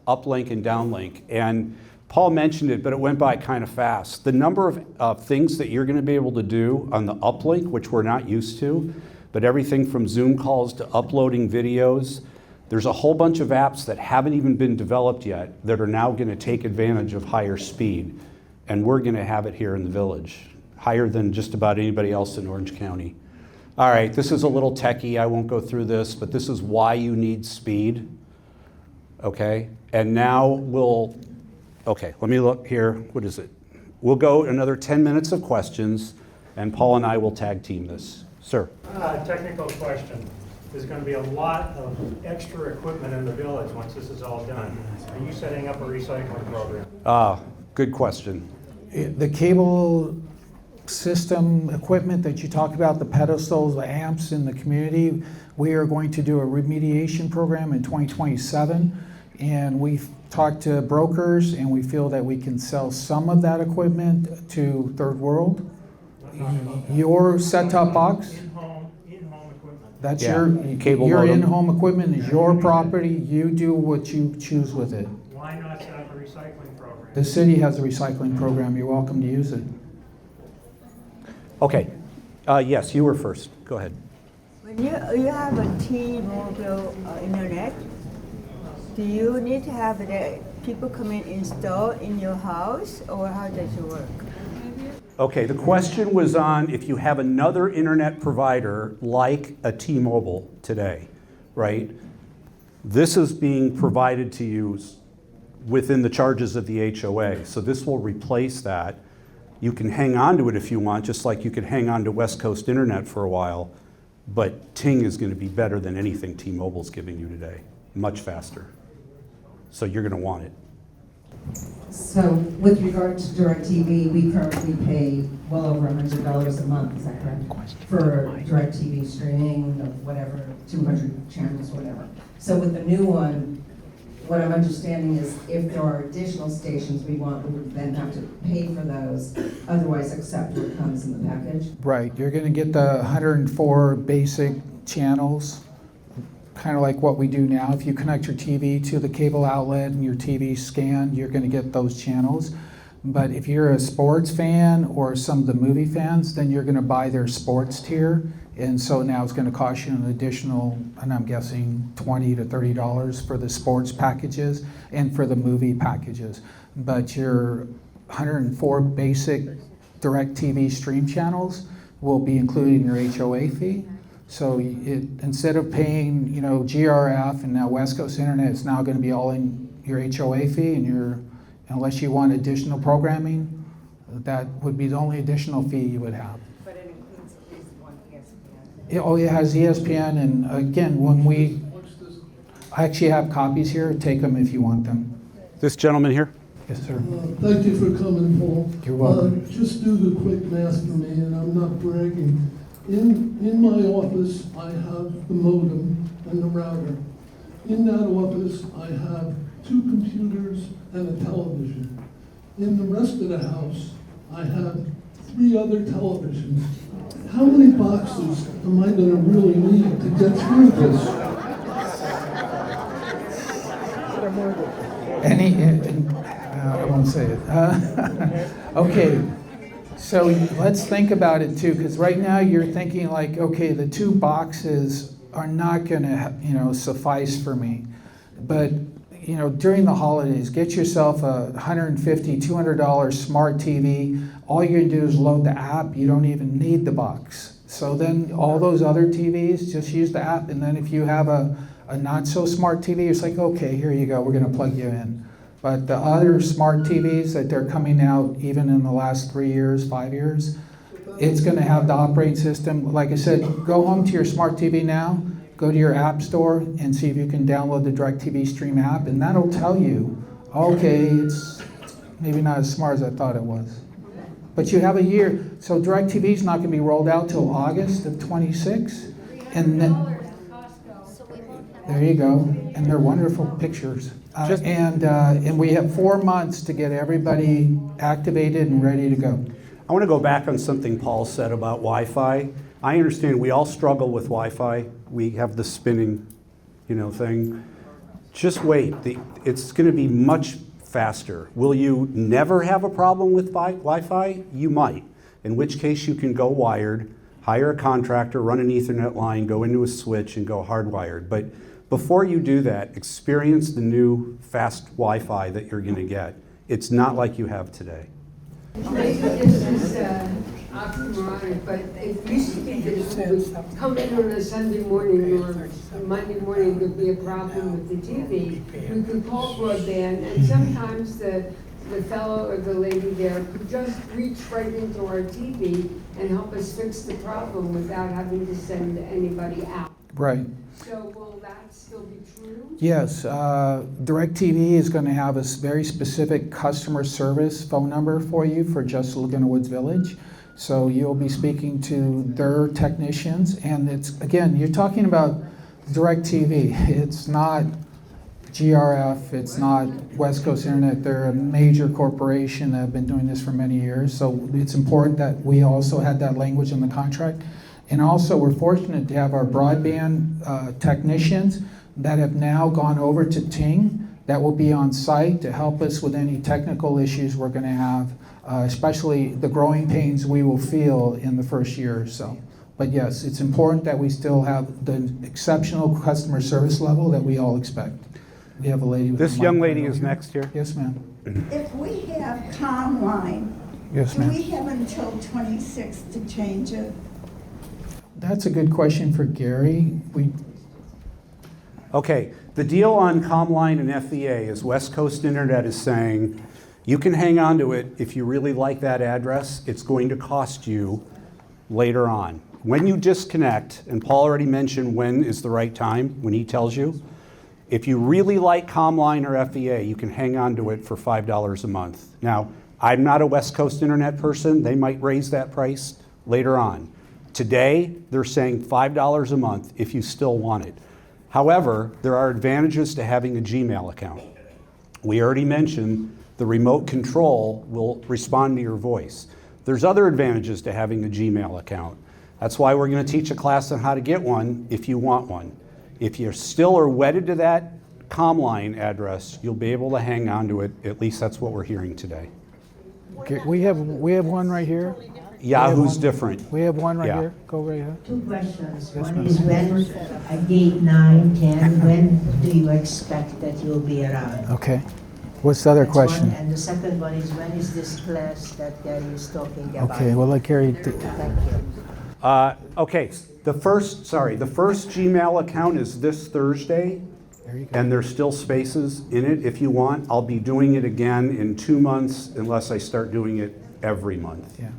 uplink and downlink. And Paul mentioned it, but it went by kind of fast. The number of things that you're going to be able to do on the uplink, which we're not used to, but everything from Zoom calls to uploading videos, there's a whole bunch of apps that haven't even been developed yet that are now going to take advantage of higher speed. And we're going to have it here in the village, higher than just about anybody else in Orange County. All right, this is a little techie. I won't go through this, but this is why you need speed. Okay, and now okay, let me look here. What is it? We'll go another 10 minutes of questions, and Paul and I will tag team this. Sir. Technical question. there's going to be a lot of extra equipment in the village once this is all done. Are you setting up a recycling program? Good question. The cable system equipment that you talked about, the pedestals, the amps in the community, we are going to do a remediation program in 2027. And we've talked to brokers and we feel that we can sell some of that equipment to third world. Your set-top box, In-home equipment. that's Yeah, your, cable your modem. in-home equipment is your property. You do what you choose with it. Why not set up a recycling program? The city has a recycling program. You're welcome to use it. Okay. Yes, you were first. Go ahead. When you have a T-Mobile internet, do you need to have the people come in install in your house, or how does it work? Okay, the question was on if you have another internet provider like a T-Mobile today, right? This is being provided to you within the charges of the HOA. So this will replace that. You can hang on to it if you want, just like you could hang on to West Coast Internet for a while, but TING is going to be better than anything T-Mobile's giving you today, much faster. So you're going to want it. So with regard to DirecTV, we currently pay well over $100 a month, is that correct? For DirecTV streaming of whatever, 200 channels, whatever. So with the new one, what I'm understanding is if there are additional stations we want, we would then have to pay for those, otherwise accept what comes in the package. Right, you're gonna get the 104 basic channels, kind of like what we do now. If you connect your TV to the cable outlet and your TV scanned, you're gonna get those channels. But if you're a sports fan or some of the movie fans, then you're gonna buy their sports tier. And so now it's gonna cost you an additional, and I'm guessing $20 to $30 for the sports packages and for the movie packages. But your 104 basic DirecTV stream channels will be included in your HOA fee. So instead of paying, GRF and now West Coast Internet, it's now going to be all in your HOA fee, and unless you want additional programming, that would be the only additional fee you would have. But it includes at least one ESPN. It has ESPN, and again, I actually have copies here. Take them if you want them. This gentleman here? Yes, sir. Thank you for coming, Paul. You're welcome. Just do the quick math for me, and I'm not bragging. In my office, I have the modem and the router. In that office, I have 2 computers and a television. In the rest of the house, I have 3 other televisions. How many boxes am I going to really need to get through this? I won't say it. Okay, so let's think about it too, because right now you're thinking like, okay, the 2 boxes are not going to, suffice for me. But, during the holidays, get yourself a $150, $200 smart TV. All you're going to do is load the app. You don't even need the box. So then all those other TVs, just use the app. And then if you have a not so smart TV, it's like, okay, here you go. We're going to plug you in. But the other smart TVs that they're coming out, even in the last 3 years, 5 years, it's going to have the operating system. Like I said, go home to your smart TV now, go to your app store and see if you can download the DirecTV Stream app, and that'll tell you, okay, it's maybe not as smart as I thought it was. But you have a year. So DirecTV is not going to be rolled out till August of 26. And then, there you go. And they're wonderful pictures. And we have 4 months to get everybody activated and ready to go. I want to go back on something Paul said about Wi-Fi. I understand we all struggle with Wi-Fi. We have the spinning, thing. Just wait. It's going to be much faster. Will you never have a problem with Wi-Fi? You might. In which case you can go wired, hire a contractor, run an Ethernet line, go into a switch, and go hardwired. But before you do that, experience the new fast Wi-Fi that you're going to get. It's not like you have today. Maybe this is oxymoronic, but it used to be that if you would come in on a Sunday morning or a Monday morning, there'd be a problem with the TV. We could call broadband, and sometimes the fellow or the lady there could just reach right into our TV and help us fix the problem without having to send anybody out. Right. So will that still be true? Yes, DirecTV is going to have a very specific customer service phone number for you for just Laguna Woods Village. So you'll be speaking to their technicians, and it's, again, you're talking about DirecTV. It's not GRF, it's not West Coast Internet. They're a major corporation that have been doing this for many years. So it's important that we also had that language in the contract. And also, we're fortunate to have our broadband technicians that have now gone over to TING that will be on site to help us with any technical issues we're going to have, especially the growing pains we will feel in the first year or so. But yes, it's important that we still have the exceptional customer service level that we all expect. We have a lady with This the young mic lady right is over here. next here. Yes, ma'am. If we have Comline, Yes, do ma'am. we have until 26 to change it? That's a good question for Gary. Okay, the deal on Comline and FEA is West Coast Internet is saying, you can hang on to it if you really like that address. It's going to cost you later on. When you disconnect, and Paul already mentioned when is the right time, when he tells you, if you really like Comline or FEA, you can hang on to it for $5 a month. Now, I'm not a West Coast Internet person. They might raise that price later on. Today, they're saying $5 a month if you still want it. However, there are advantages to having a Gmail account. We already mentioned the remote control will respond to your voice. There's other advantages to having a Gmail account. That's why we're going to teach a class on how to get one if you want one. If you still are wedded to that Comline address, you'll be able to hang on to it. At least that's what we're hearing today. Okay, we have one right here. Yahoo's different. We have one right Yeah. here. Go right ahead. Two questions. Yes, One ma'am. is when, at gate 9, 10, when do you expect that you'll be around? Okay. What's the other That's question? one. And the second one is when is this class that Gary is talking about? Okay, well, let Gary. Thank you. Okay, the first Gmail account is this Thursday, and there's still spaces in it if you want. I'll be doing it again in 2 months unless I start doing it every month. Yeah.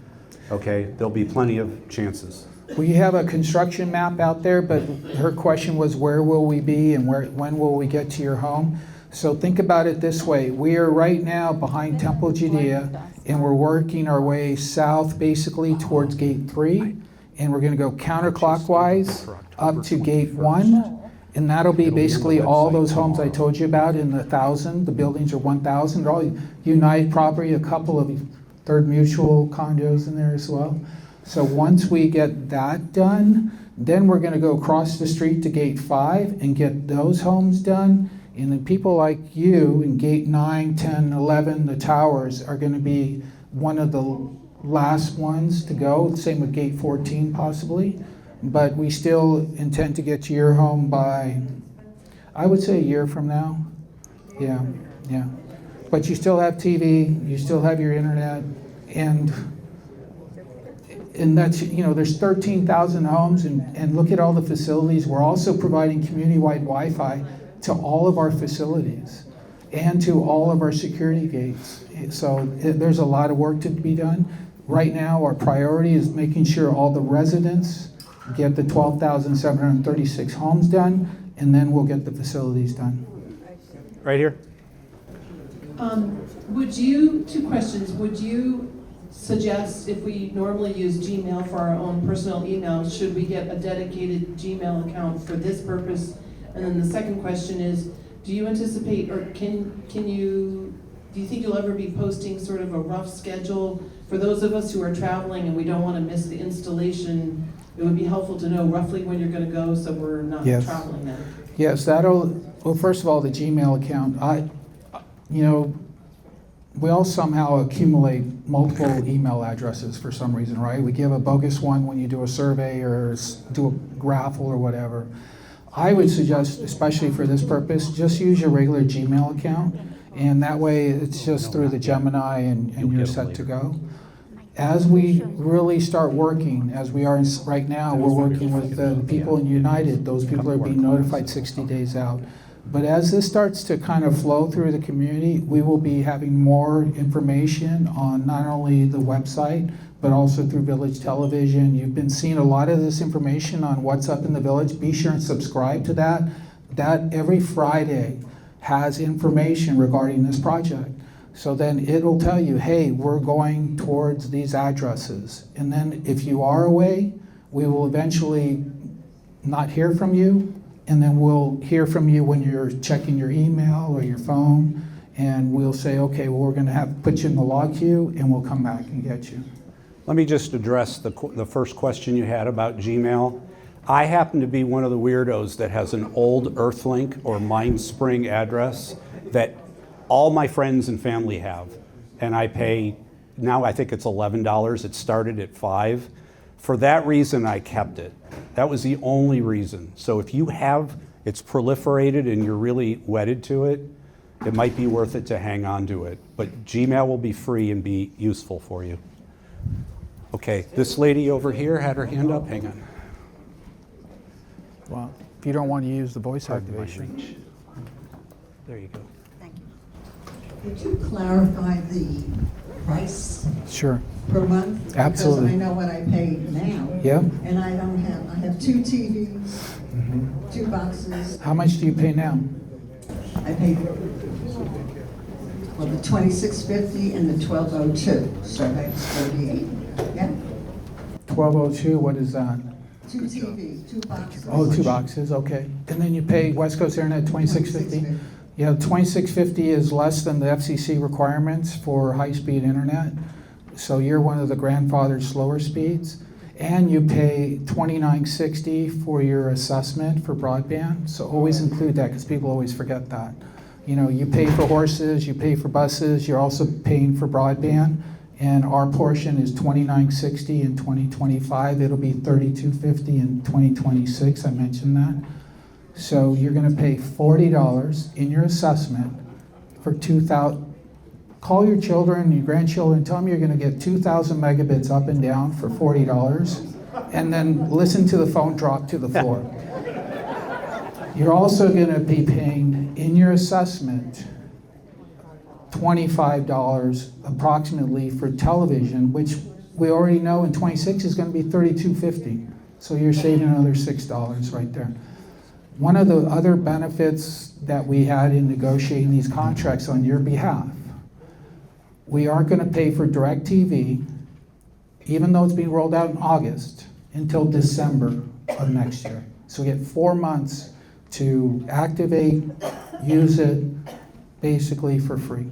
Okay, there'll be plenty of chances. We have a construction map out there, but her question was where will we be and when will we get to your home? So think about it this way. We are right now behind Temple Judea, and we're working our way south basically towards gate 3, and we're going to go counterclockwise up to gate 1, and that'll be basically all those homes I told you about in the 1,000. The buildings are 1,000. They're all United property, a couple of Third Mutual condos in there as well. So once we get that done, then we're going to go across the street to gate 5 and get those homes done. And then people like you in gate 9, 10, 11, the towers are going to be one of the last ones to go. Same with gate 14 possibly. But we still intend to get to your home by, I would say, a year from now. Yeah, yeah. But you still have TV, you still have your internet, and that's, you know, there's 13,000 homes, and look at all the facilities. We're also providing community-wide Wi-Fi to all of our facilities and to all of our security gates. So there's a lot of work to be done. Right now, our priority is making sure all the residents get the 12,736 homes done, and then we'll get the facilities done. Right here. Two questions. Would you suggest if we normally use Gmail for our own personal email, should we get a dedicated Gmail account for this purpose? And then the second question is, do you anticipate, or do you think you'll ever be posting sort of a rough schedule? For those of us who are traveling and we don't want to miss the installation, it would be helpful to know roughly when you're going to go so we're not traveling then. Yes, well, first of all, the Gmail account, we all somehow accumulate multiple email addresses for some reason, right? We give a bogus one when you do a survey or do a raffle or whatever. I would suggest, especially for this purpose, just use your regular Gmail account, and that way it's just through the Gemini and you're set to go. As we really start working, as we are right now, we're working with the people in United. Those people are being notified 60 days out. But as this starts to kind of flow through the community, we will be having more information on not only the website, but also through Village Television. You've been seeing a lot of this information on What's Up in the Village. Be sure and subscribe to that. That every Friday has information regarding this project. So then it'll tell you, hey, we're going towards these addresses. And then if you are away, we will eventually not hear from you, and then we'll hear from you when you're checking your email or your phone, and we'll say, okay, well, we're gonna put you in the log queue, and we'll come back and get you. Let me just address the first question you had about Gmail. I happen to be one of the weirdos that has an old Earthlink or MindSpring address that all my friends and family have. And I pay, now I think it's $11. It started at $5. For that reason, I kept it. That was the only reason. So if you have, it's proliferated and you're really wedded to it, it might be worth it to hang on to it. But Gmail will be free and be useful for you. Okay, this lady over here had her hand up. Hang on. Well, if you don't want to use the voice activation. There you go. Could you clarify the price Sure. per month? Absolutely. Because I know what I pay now. Yeah. And I have 2 TVs, 2 boxes. How much do you pay now? I pay, well, the $26.50 and the $12.02, so that's $38, yeah? 1202, what is that? 2 TVs, 2 boxes. Oh, 2 boxes, okay. And then you pay West Coast Internet $26.50? Yeah, $26.50 is less than the FCC requirements for high-speed internet. So you're one of the grandfathered slower speeds. And you pay $29.60 for your assessment for broadband. So always include that, because people always forget that. You know, you pay for horses, you pay for buses, you're also paying for broadband. And our portion is $29.60 in 2025. It'll be $32.50 in 2026, I mentioned that. So you're gonna pay $40 in your assessment for 2,000. Call your children, your grandchildren, tell them you're gonna get 2,000 megabits up and down for $40, and then listen to the phone drop to the floor. You're also gonna be paying in your assessment $25 approximately for television, which we already know in 26 is gonna be $32.50. So you're saving another $6 right there. One of the other benefits that we had in negotiating these contracts on your behalf, we aren't going to pay for DirecTV, even though it's being rolled out in August, until December of next year. So we get 4 months to activate, use it, basically for free.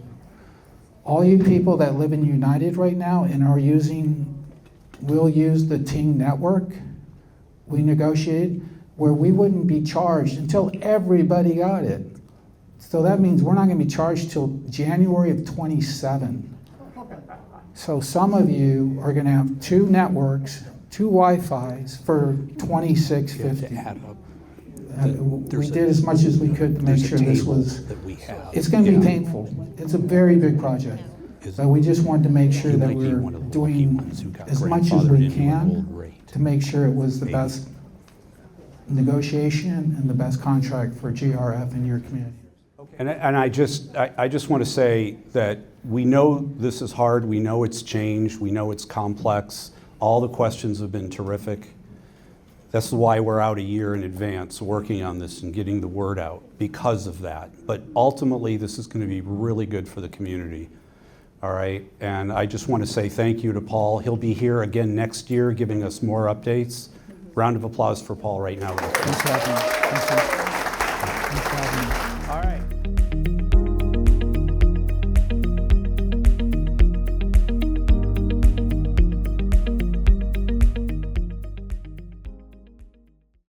All you people that live in United right now and are will use the TING network, we negotiated, where we wouldn't be charged until everybody got it. So that means we're not gonna be charged till January of 27. So some of you are gonna have 2 networks, 2 Wi-Fis for $26.50. We did as much as we could to make sure this was, it's gonna be painful. It's a very big project. But we just wanted to make sure that we're doing as much as we can to make sure it was the best negotiation and the best contract for GRF in your community. And I just want to say that we know this is hard, we know it's changed, we know it's complex. All the questions have been terrific. That's why we're out a year in advance working on this and getting the word out because of that. But ultimately, this is going to be really good for the community. All right, and I just want to say thank you to Paul. He'll be here again next year giving us more updates. Round of applause for Paul right now. Thanks for having me. Thanks.